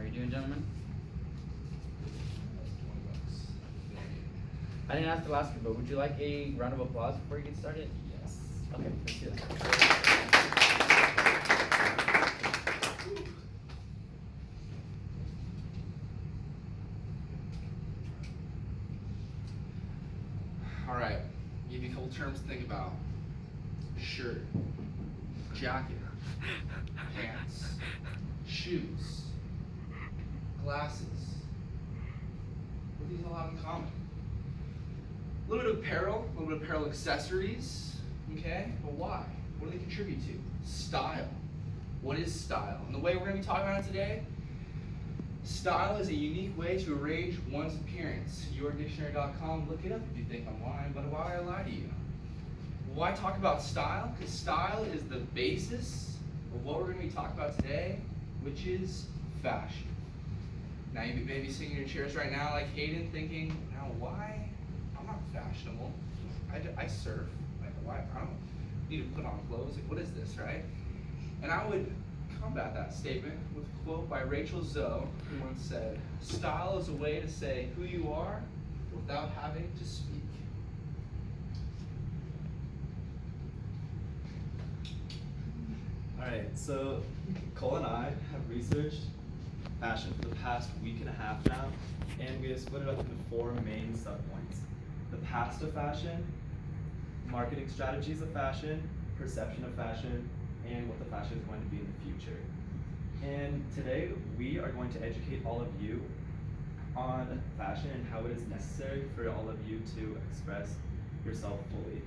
are you doing, gentlemen? I didn't ask the last one, but would you like a round of applause before you get started? Yes. Okay, let's do this. All right, give you a couple terms to think about. Shirt, jacket, pants, shoes, glasses. What do these all have in common? A little bit of apparel, a little bit of apparel accessories, okay? But why? What do they contribute to? Style. What is style? And the way we're going to be talking about it today, style is a unique way to arrange one's appearance. YourDictionary.com, look it up if you think I'm lying, but why would I lie to you? Why talk about style? Because style is the basis of what we're going to be talking about today, which is fashion. Now you may be sitting in your chairs right now like Hayden thinking, now why? I'm not fashionable. I surf. Like, why? I don't need to put on clothes. Like, what is this, right? And I would combat that statement with a quote by Rachel Zoe, who once said, "Style is a way to say who you are without having to speak." Alright, so Cole and I have researched fashion for the past week and a half now, and we have split it up into 4 main subpoints. The past of fashion, marketing strategies of fashion, perception of fashion, and what the fashion is going to be in the future. And today we are going to educate all of you on fashion and how it is necessary for all of you to express yourself fully.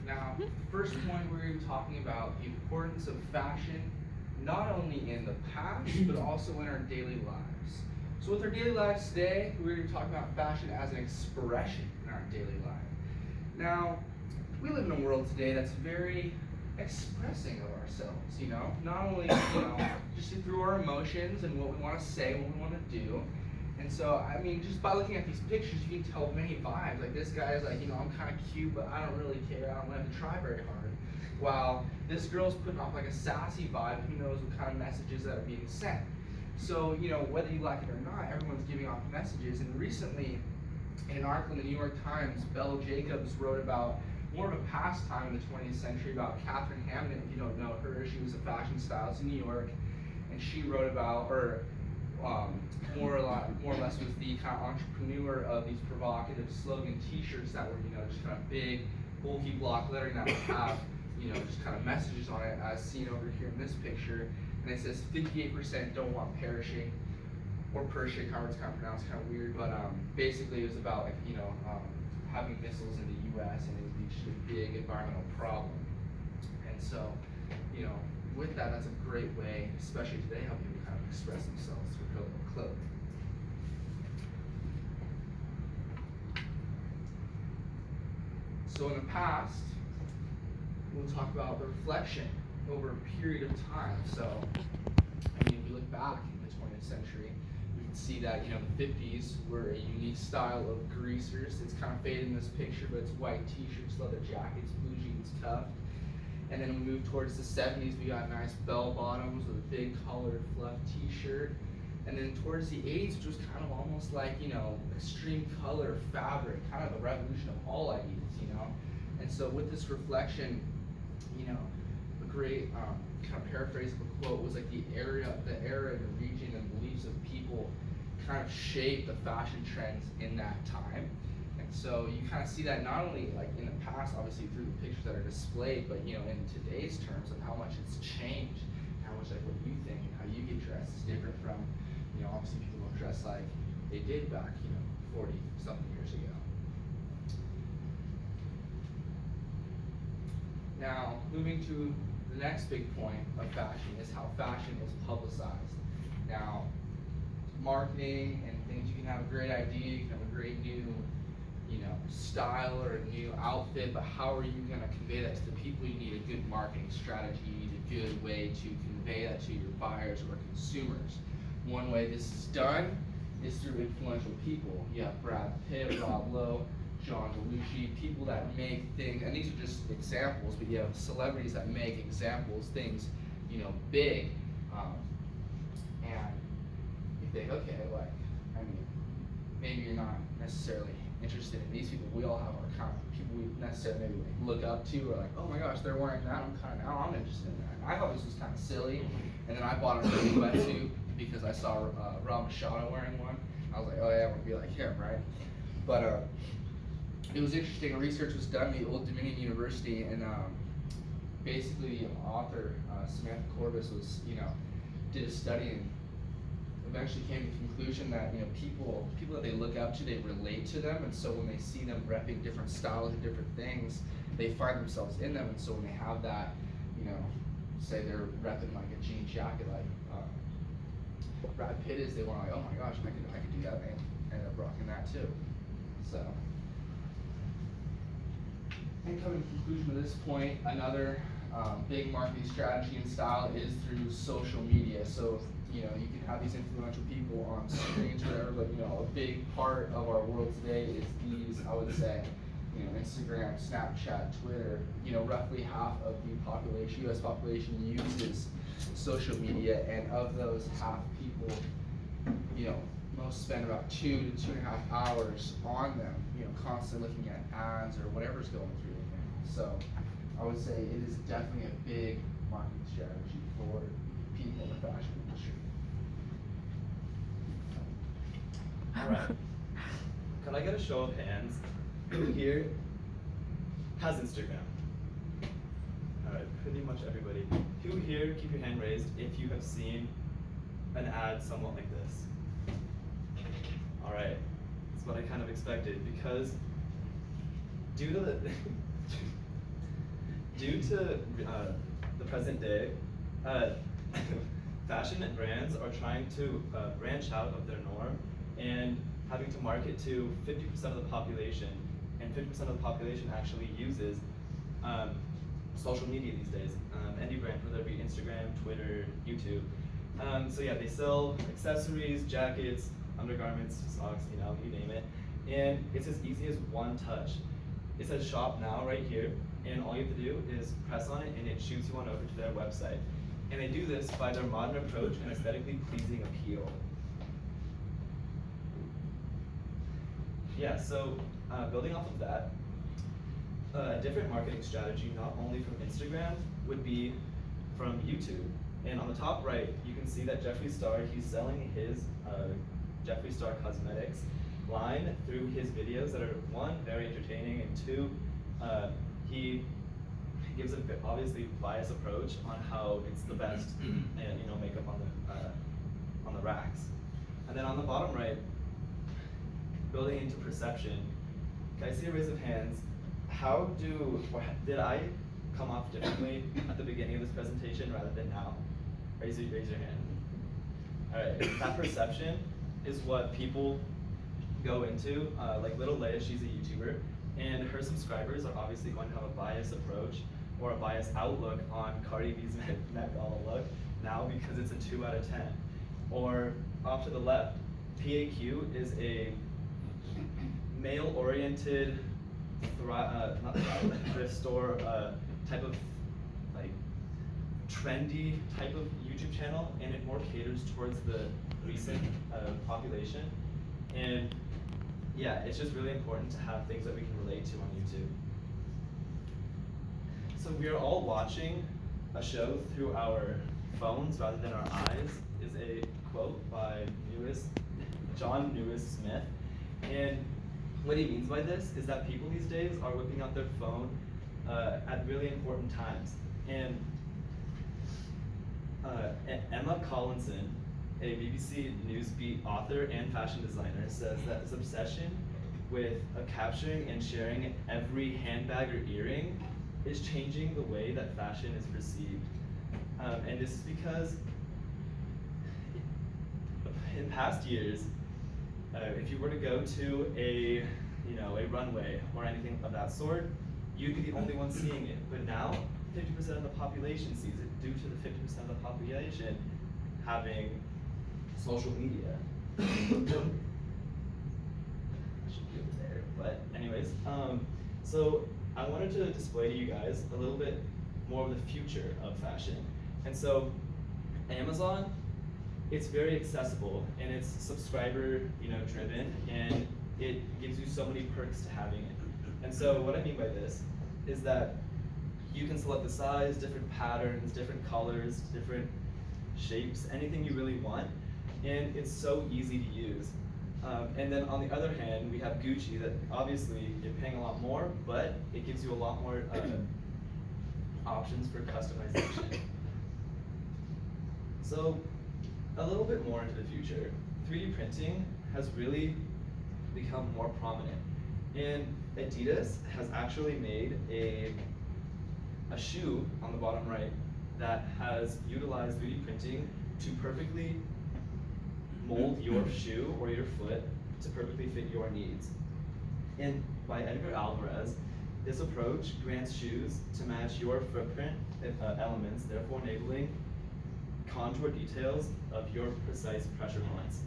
Now, the first point we're going to be talking about the importance of fashion, not only in the past, but also in our daily lives. So with our daily lives today, we're going to talk about fashion as an expression in our daily life. Now, we live in a world today that's very expressing of ourselves, you know? Not only, just through our emotions and what we want to say, what we want to do. And so, I mean, just by looking at these pictures, you can tell many vibes. Like, this guy's like, I'm kind of cute, but I don't really care. I don't have to try very hard. While this girl's putting off like a sassy vibe, who knows what kind of messages that are being sent. So, whether you like it or not, everyone's giving off messages. And recently, in an article in the New York Times, Belle Jacobs wrote about more of a pastime in the 20th century about Catherine Hamden. If you don't know her, she was a fashion stylist in New York. And she wrote about, more or less was the kind of entrepreneur of these provocative slogan t-shirts that were, just kind of big, bulky block lettering that would have, just kind of messages on it, as seen over here in this picture. And it says 58% don't want perishing, or Pershing, however it's kind of pronounced, kind of weird, but basically it was about, like, having missiles in the U.S. and it would be just a big environmental problem. And so, with that, that's a great way, especially today, how people kind of express themselves through clothing. So in the past, we'll talk about the reflection over a period of time. So, if we look back in the 20th century, we can see that, the 50s were a unique style of greasers. It's kind of faded in this picture, but it's white t-shirts, leather jackets, blue jeans, cuffed. And then we move towards the 70s, we got nice bell bottoms with a big collared fluff t-shirt. And then towards the 80s, which was kind of almost like, extreme color fabric, kind of the revolution of all ideas, And so with this reflection, a great kind of paraphrase of a quote was like the era, and the region, and beliefs of people kind of shaped the fashion trends in that time. And so you kind of see that not only like in the past, obviously through the pictures that are displayed, but in today's terms of how much it's changed, how much like what you think and how you get dressed is different from, obviously people don't dress like they did back, 40 something years ago. Now, moving to the next big point of fashion is how fashion is publicized. Now, marketing and things, you can have a great idea, you can have a great new, style or a new outfit, but how are you going to convey that to the people? You need a good marketing strategy, you need a good way to convey that to your buyers or consumers. One way this is done is through influential people. You have Brad Pitt, Rob Lowe, John Belushi, people that make things, and these are just examples, but you have celebrities that make examples, things, big. And you think, okay, like, I mean, maybe you're not necessarily interested in these people. We all have our kind of people we necessarily maybe like look up to, or like, oh my gosh, they're wearing that. I'm interested in that. And I thought this was kind of silly, and then I bought a really wetsuit because I saw Rob Machado wearing one. I was like, oh yeah, I'm gonna be like him, right? But it was interesting. Research was done at the Old Dominion University, and basically the author Samantha Corbis was, did a study and eventually came to the conclusion that people that they look up to, they relate to them, and so when they see them repping different styles and different things, they find themselves in them. And so when they have that, say they're repping like a jean jacket like Brad Pitt is, they want like, oh my gosh, I could do that, and end up rocking that too. So, and coming to the conclusion of this point, another big marketing strategy and style is through social media. So you can have these influential people on screens or whatever, but a big part of our world today is these, I would say, Instagram, Snapchat, Twitter. Roughly half of the population, U.S. population, uses social media, and of those half people, most spend about 2 to 2.5 hours on them, constantly looking at ads or whatever's going through them. So I would say it is definitely a big marketing strategy for people in the fashion industry. Alright. Can I get a show of hands? Who here has Instagram? Alright, pretty much everybody. Who here, keep your hand raised if you have seen an ad somewhat like this? Alright, that's what I kind of expected, because due to the present day, fashion and brands are trying to branch out of their norm and having to market to 50% of the population, and 50% of the population actually uses social media these days. Any brand, whether it be Instagram, Twitter, YouTube. So yeah, they sell accessories, jackets, undergarments, socks, you name it. And it's as easy as one touch. It says shop now right here, and all you have to do is press on it and it shoots you on over to their website. And they do this by their modern approach and aesthetically pleasing appeal. Yeah, so building off of that, a different marketing strategy, not only from Instagram, would be from YouTube. And on the top right, you can see that Jeffree Star, he's selling his Jeffree Star Cosmetics line through his videos that are, one, very entertaining, and two, he gives a obviously biased approach on how it's the best makeup on the racks. And then on the bottom right, building into perception, can I see a raise of hands? Did I come off differently at the beginning of this presentation rather than now? Raise your hand. All right, that perception is what people go into. Like Little Leia, she's a YouTuber, and her subscribers are obviously going to have a biased approach or a biased outlook on Cardi B's Met Gala look now because it's a 2 out of 10. Or off to the left, PAQ is a male-oriented thrift store type of like trendy type of YouTube channel, and it more caters towards the recent population. And yeah, it's just really important to have things that we can relate to on YouTube. So we are all watching a show through our phones rather than our eyes is a quote by John Lewis Smith. And what he means by this is that people these days are whipping out their phone at really important times. And Emma Collinson, a BBC Newsbeat author and fashion designer, says that this obsession with capturing and sharing every handbag or earring is changing the way that fashion is perceived. And this is because in past years, if you were to go to a runway or anything of that sort, you'd be the only one seeing it. But now, 50% of the population sees it due to the 50% of the population having social media. I should be over there, but anyways, so I wanted to display to you guys a little bit more of the future of fashion. And so Amazon, it's very accessible and it's subscriber, driven, and it gives you so many perks to having it. And so what I mean by this is that you can select the size, different patterns, different colors, different shapes, anything you really want, and it's so easy to use. And then on the other hand, we have Gucci that obviously you're paying a lot more, but it gives you a lot more options for customization. So a little bit more into the future, 3D printing has really become more prominent. And Adidas has actually made a shoe on the bottom right that has utilized 3D printing to perfectly mold your shoe or your foot to perfectly fit your needs. And by Edgar Alvarez, this approach grants shoes to match your footprint elements, therefore enabling contour details of your precise pressure points.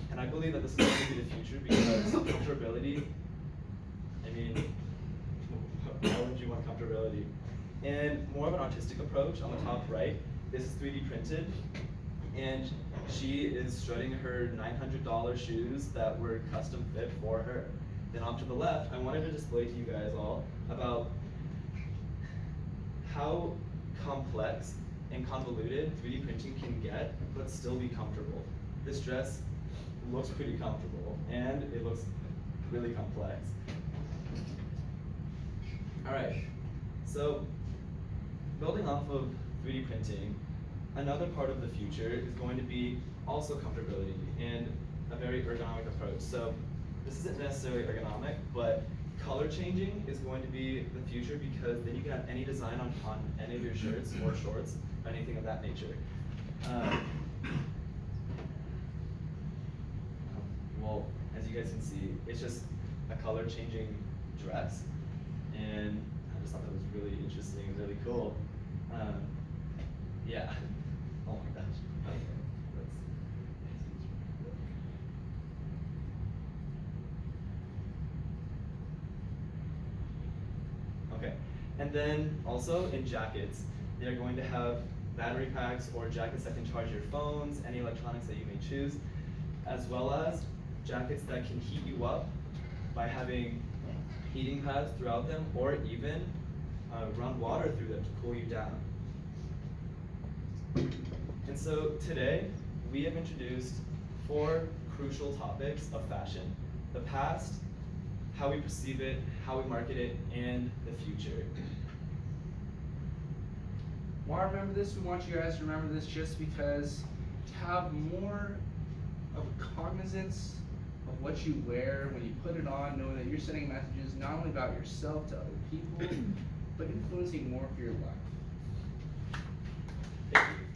And I believe that this is going to be the future because comfortability, why wouldn't you want comfortability? And more of an artistic approach on the top right, this is 3D printed, and she is strutting her $900 shoes that were custom fit for her. Then off to the left, I wanted to display to you guys all about how complex and convoluted 3D printing can get, but still be comfortable. This dress looks pretty comfortable, and it looks really complex. All right, so building off of 3D printing, another part of the future is going to be also comfortability and a very ergonomic approach. So this isn't necessarily ergonomic, but color changing is going to be the future because then you can have any design on any of your shirts or shorts, or anything of that nature. Well, as you guys can see, it's just a color changing dress. And I just thought that was really interesting and really cool. Yeah. Oh my gosh. Okay. Okay. And then also in jackets, they're going to have battery packs or jackets that can charge your phones, any electronics that you may choose, as well as jackets that can heat you up by having heating pads throughout them, or even run water through them to cool you down. And so today, we have introduced 4 crucial topics of fashion: the past, how we perceive it, how we market it, and the future. Why remember this? We want you guys to remember this just because to have more of a cognizance of what you wear when you put it on, knowing that you're sending messages not only about yourself to other people, but influencing more of your life. Thank you.